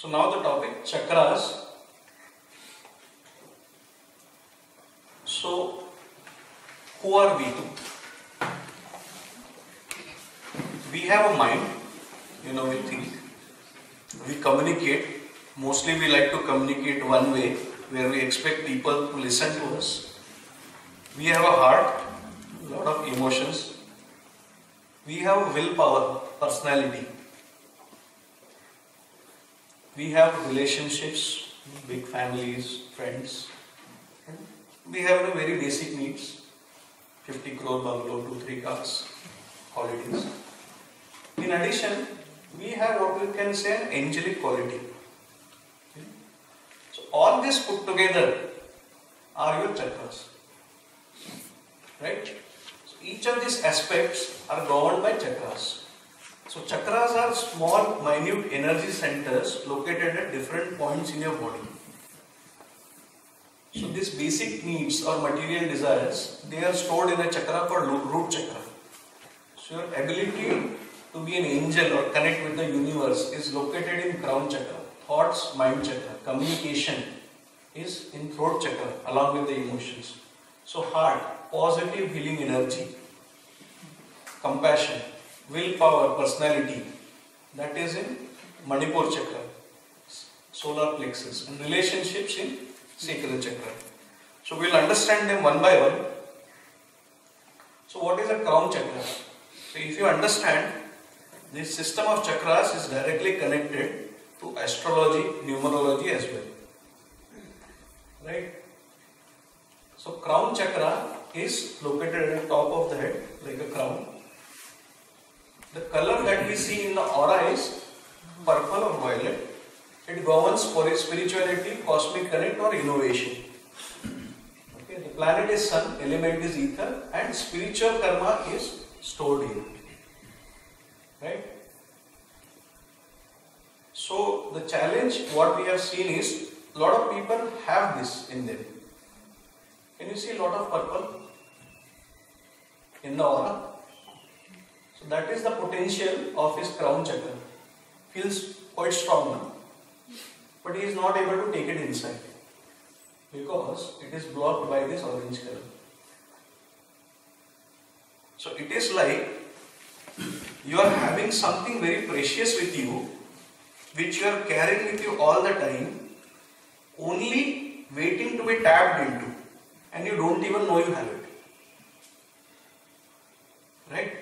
So now the topic chakras. So who are we? We have a mind, we think, we communicate. Mostly we like to communicate one way, where we expect people to listen to us. We have a heart, a lot of emotions. We have willpower, personality. We have relationships, big families, friends. We have the very basic needs, 50 crore bungalow, 2-3 cars, holidays. In addition, we have what we can say an angelic quality. So all this put together are your chakras. Right? So each of these aspects are governed by chakras. So chakras are small, minute energy centers located at different points in your body. So these basic needs or material desires, they are stored in a chakra called root chakra. So your ability to be an angel or connect with the universe is located in crown chakra. Thoughts, mind chakra. Communication is in throat chakra along with the emotions. So heart, positive healing energy. Compassion, willpower, personality, that is in Manipur chakra, solar plexus, and relationships in sacral chakra. So we'll understand them one by one. So what is a crown chakra? So if you understand, this system of chakras is directly connected to astrology, numerology as well. Right? So crown chakra is located at the top of the head, like a crown. The color that we see in the aura is purple or violet. It governs for spirituality, cosmic connect or innovation. Okay, the planet is sun, element is ether, and spiritual karma is stored here. Right? So the challenge what we have seen is a lot of people have this in them. Can you see a lot of purple in the aura? So that is the potential of his crown chakra. Feels quite strong now. But he is not able to take it inside because it is blocked by this orange color. So it is like you are having something very precious with you, which you are carrying with you all the time, only waiting to be tapped into, and you don't even know you have it. Right?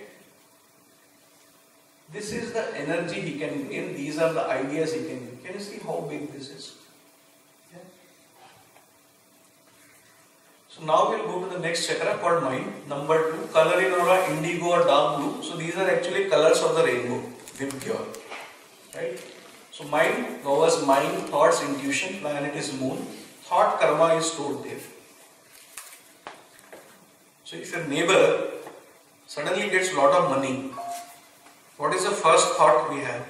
This is the energy he can gain, these are the ideas he can gain. Can you see how big this is? Yeah. So now we'll go to the next chakra called mind. Number 2, color in aura, indigo or dark blue. So these are actually colors of the rainbow, Vibgyor. Right? So mind governs mind, thoughts, intuition, planet is moon. Thought karma is stored there. So if your neighbor suddenly gets a lot of money, what is the first thought we have?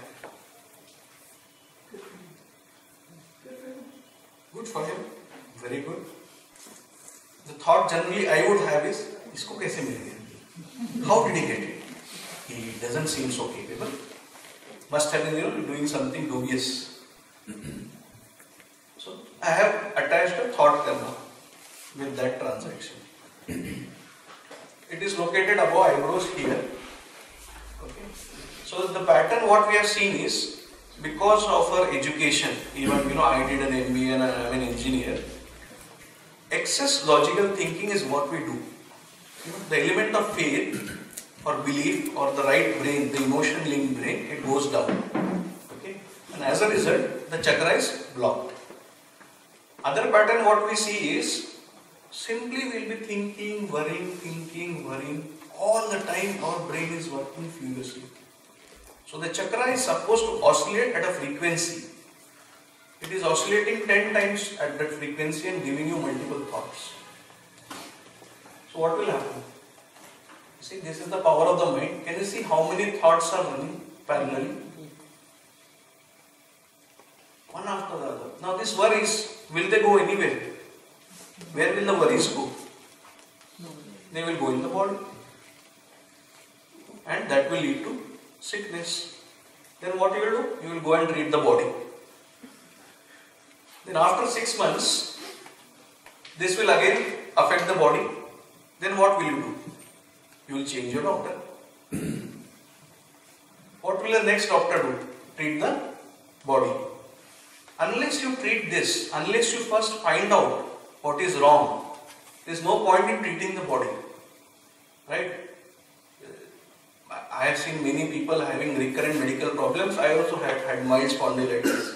Good for him. Very good. The thought generally I would have is, isko kaise mil gaya? How did he get it? He doesn't seem so capable. Must have been doing something dubious. So I have attached a thought karma with that transaction. It is located above eyebrows here. Okay. So the pattern what we have seen is, because of our education, even I did an MBA and I am an engineer, excess logical thinking is what we do. The element of faith or belief or the right brain, the emotion linked brain, it goes down. Okay? And as a result, the chakra is blocked. Other pattern what we see is, simply we will be thinking, worrying. All the time our brain is working furiously. So the chakra is supposed to oscillate at a frequency. It is oscillating 10 times at that frequency and giving you multiple thoughts. So what will happen? See, this is the power of the mind. Can you see how many thoughts are running parallelly? One after the other. Now these worries, will they go anywhere? Where will the worries go? They will go in the body. And that will lead to sickness. Then what you will do? You will go and treat the body. Then after 6 months, this will again affect the body. Then what will you do? You will change your doctor. What will the next doctor do? Treat the body. Unless you treat this, unless you first find out what is wrong, there is no point in treating the body. Right? I have seen many people having recurrent medical problems. I also had mild spondylitis.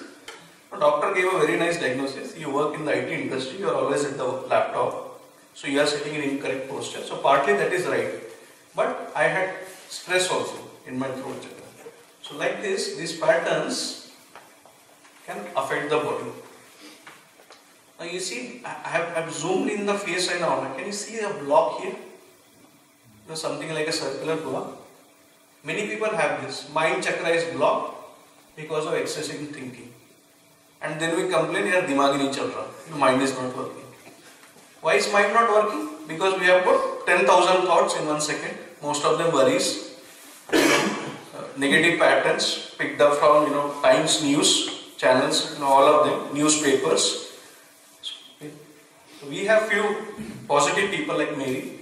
The doctor gave a very nice diagnosis. You work in the IT industry, you are always at the laptop. So you are sitting in incorrect posture. So partly that is right. But I had stress also in my throat chakra. So like this, these patterns can affect the body. Now you see, I have zoomed in the face and all. Can you see a block here? Something like a circular block. Many people have this. Mind chakra is blocked because of excessive thinking. And then we complain, yaar dimag nahi chal raha. Mind is not working. Why is mind not working? Because we have got 10,000 thoughts in 1 second. Most of them worries. Negative patterns picked up from Times news channels, all of them, newspapers. So we have few positive people like Mary.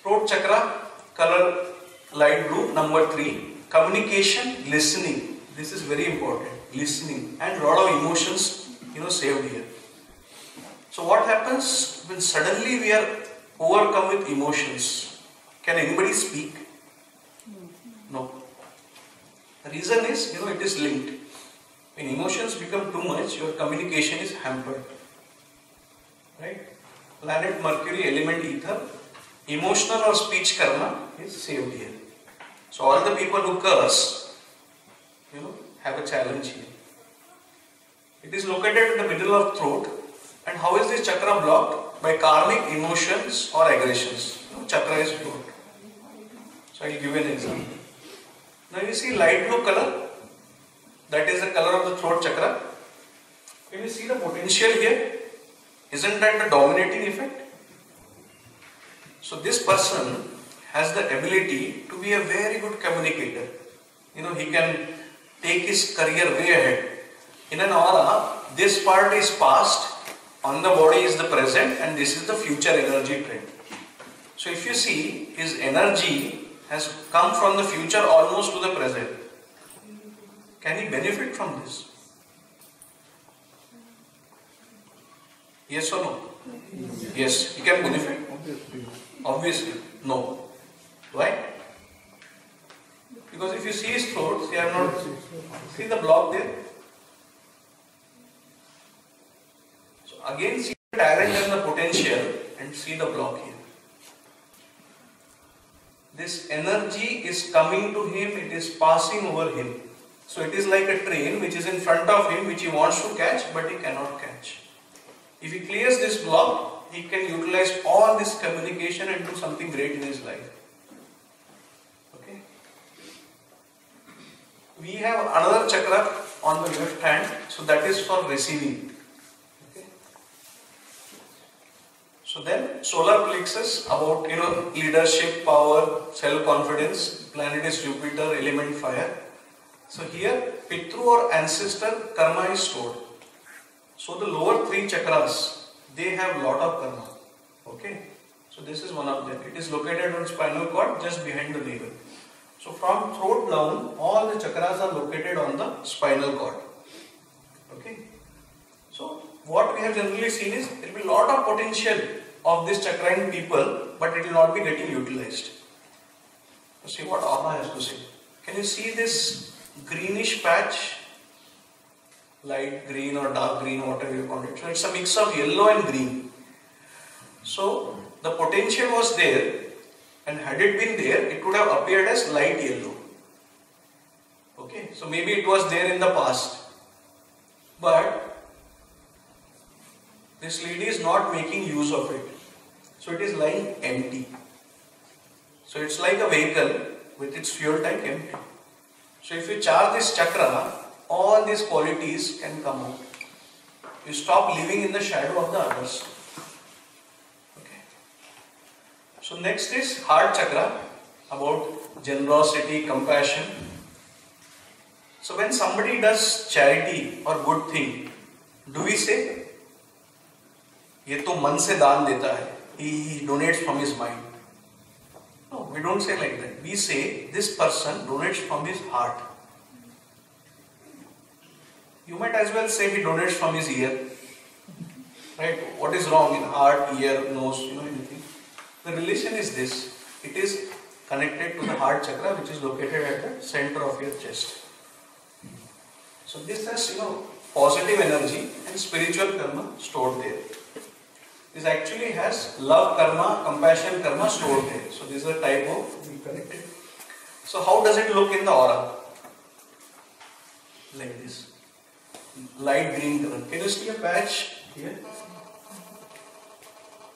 Throat chakra, color light blue. Number 3, communication, listening. This is very important. Listening and lot of emotions, saved here. So what happens when suddenly we are overcome with emotions? Can anybody speak? No. The reason is, it is linked. When emotions become too much, your communication is hampered. Right? Planet Mercury, element ether, emotional or speech karma is saved here. So all the people who curse, have a challenge here. It is located in the middle of throat. And how is this chakra blocked? By karmic emotions or aggressions. Chakra is blocked. So I will give you an example. Now you see light blue color. That is the color of the throat chakra. Can you see the potential here? Isn't that the dominating effect? So this person has the ability to be a very good communicator. He can take his career way ahead. In an aura, this part is past, on the body is the present, and this is the future energy trend. So if you see, his energy has come from the future almost to the present. Can he benefit from this? Yes or no? Yes, he can benefit. Obviously, no. Why? Because if you see his throat, see the block there. So again, see the talent and the potential, and see the block here. This energy is coming to him, it is passing over him. So it is like a train which is in front of him, which he wants to catch, but he cannot catch. If he clears this block, he can utilize all this communication and do something great in his life. Okay. We have another chakra on the left hand, so that is for receiving. Okay. So then solar plexus, about leadership, power, self-confidence. Planet is Jupiter, element fire. So here Pitru or ancestor karma is stored. So the lower 3 chakras, they have lot of karma. Okay. So this is one of them. It is located on spinal cord just behind the navel. So from throat down, all the chakras are located on the spinal cord. Okay. So what we have generally seen is there will be lot of potential of this chakra in people, but it will not be getting utilized. So see what Aura has to say. Can you see this greenish patch? Light green or dark green, whatever you call it. So it's a mix of yellow and green. So the potential was there, and had it been there, it would have appeared as light yellow. Okay, so maybe it was there in the past, but this lady is not making use of it. So it is lying empty. So it's like a vehicle with its fuel tank empty. So if you charge this chakra, all these qualities can come out. You stop living in the shadow of the others. Okay. So next is heart chakra, about generosity, compassion. So when somebody does charity or good thing, do we say, ये तो मन से दान देता है, he donates from his mind? No, we don't say like that. We say this person donates from his heart. You might as well say he donates from his ear. Right? What is wrong in heart, ear, nose, anything? The relation is this. It is connected to the heart chakra, which is located at the center of your chest. So this has, positive energy and spiritual karma stored there. This actually has love karma, compassion karma stored there. So this is a type of connected. So how does it look in the aura? Like this. Light green color. Can you see a patch here?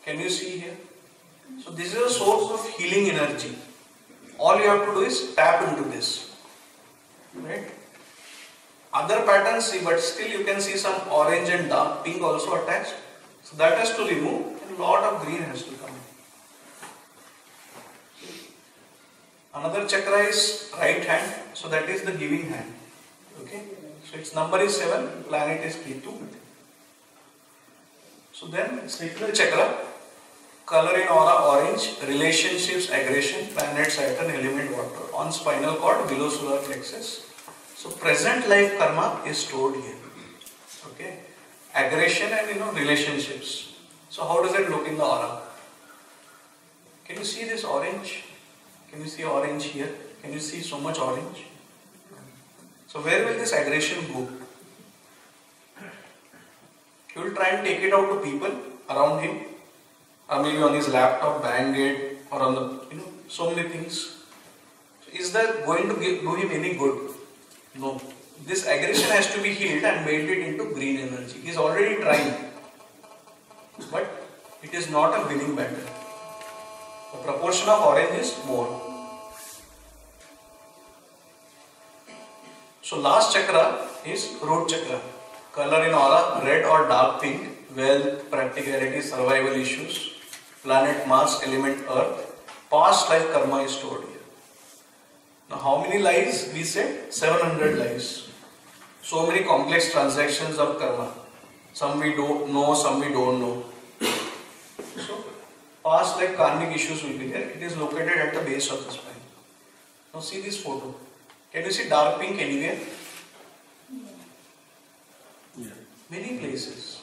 Can you see here? So this is a source of healing energy. All you have to do is tap into this. Right? Other patterns see, but still you can see some orange and dark pink also attached. So that has to remove and a lot of green has to come. Another chakra is right hand. So that is the giving hand. Okay. So its number is 7. Planet is Ketu. So then sacral chakra. Color in aura orange. Relationships, aggression. Planet Saturn, element water. On spinal cord, below solar plexus. So present life karma is stored here. Okay. Aggression and relationships. So how does it look in the aura? Can you see this orange? Can you see orange here? Can you see so much orange? So where will this aggression go? He will try and take it out to people around him, or maybe on his laptop, band-aid, or on the so many things. So is that going to do him any good? No. This aggression has to be healed and made it into green energy. He is already trying, but it is not a winning battle. The proportion of orange is more. So last chakra is root chakra. Color in aura red or dark pink. Wealth, practicality, survival issues. Planet Mars, element Earth. Past life karma is stored here. Now how many lives? We said 700 lives. So many complex transactions of karma. Some we don't know, some we don't know. So past life karmic issues will be there. It is located at the base of the spine. Now see this photo. Can you see dark pink anywhere? Yeah. Many places.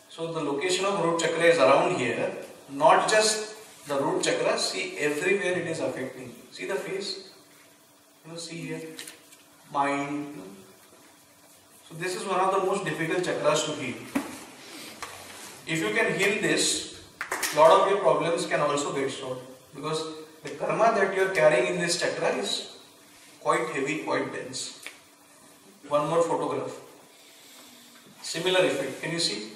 So the location of root chakra is around here. Not just the root chakra, see everywhere it is affecting. See the face? See here. Mind. So this is one of the most difficult chakras to heal. If you can heal this, a lot of your problems can also get solved. Because the karma that you are carrying in this chakra is quite heavy, quite dense. One more photograph. Similar effect. Can you see?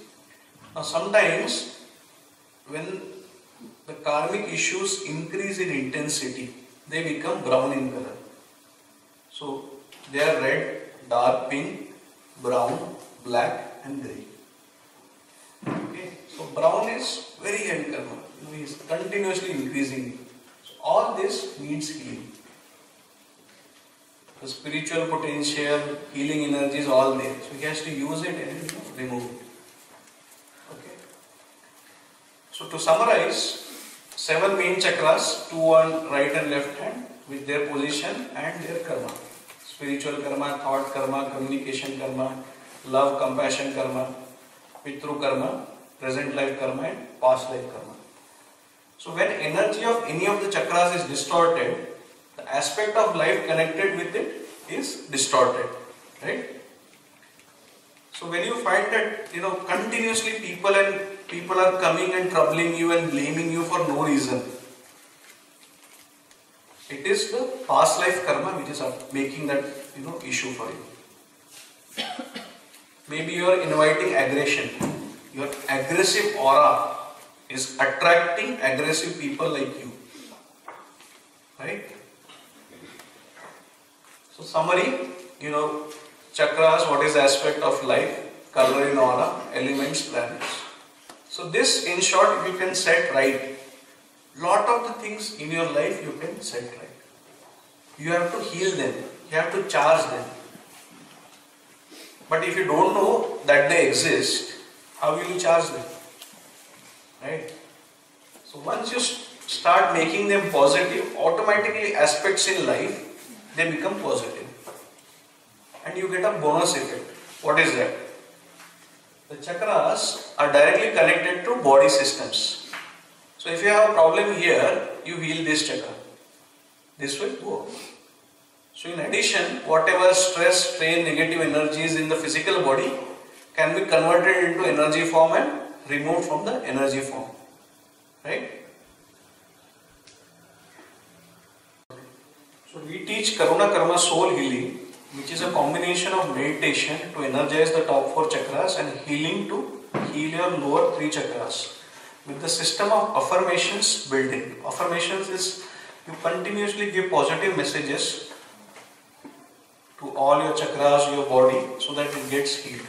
Now sometimes when the karmic issues increase in intensity, they become brown in color. So they are red, dark pink, brown, black and grey. Okay. So brown is very heavy karma. He is continuously increasing. So all this needs healing. The spiritual potential, healing energy is all there. So he has to use it and remove it. Okay. So to summarize, 7 main chakras, 2 on right and left hand with their position and their karma. Spiritual karma, thought karma, communication karma, love, compassion karma, pitru karma, present life karma and past life karma. So when energy of any of the chakras is distorted, the aspect of life connected with it is distorted, right? So when you find that continuously people are coming and troubling you and blaming you for no reason, it is the past life karma which is making that issue for you. Maybe you are inviting aggression. Your aggressive aura is attracting aggressive people like you, right? So summary, chakras, what is the aspect of life, color in aura, elements, planets. So this in short, if you can set right, lot of the things in your life you can set right. You have to heal them. You have to charge them. But if you don't know that they exist, how will you charge them? Right? So once you start making them positive, automatically aspects in life, they become positive. And you get a bonus effect. What is that? The chakras are directly connected to body systems. So if you have a problem here, you heal this chakra. This will go. So in addition, whatever stress, strain, negative energies in the physical body can be converted into energy form and removed from the energy form. Right? So we teach Karuna Karma Soul Healing, which is a combination of meditation to energize the top 4 chakras and healing to heal your lower 3 chakras with the system of affirmations built in. Affirmations is you continuously give positive messages to all your chakras, your body, so that it gets healed.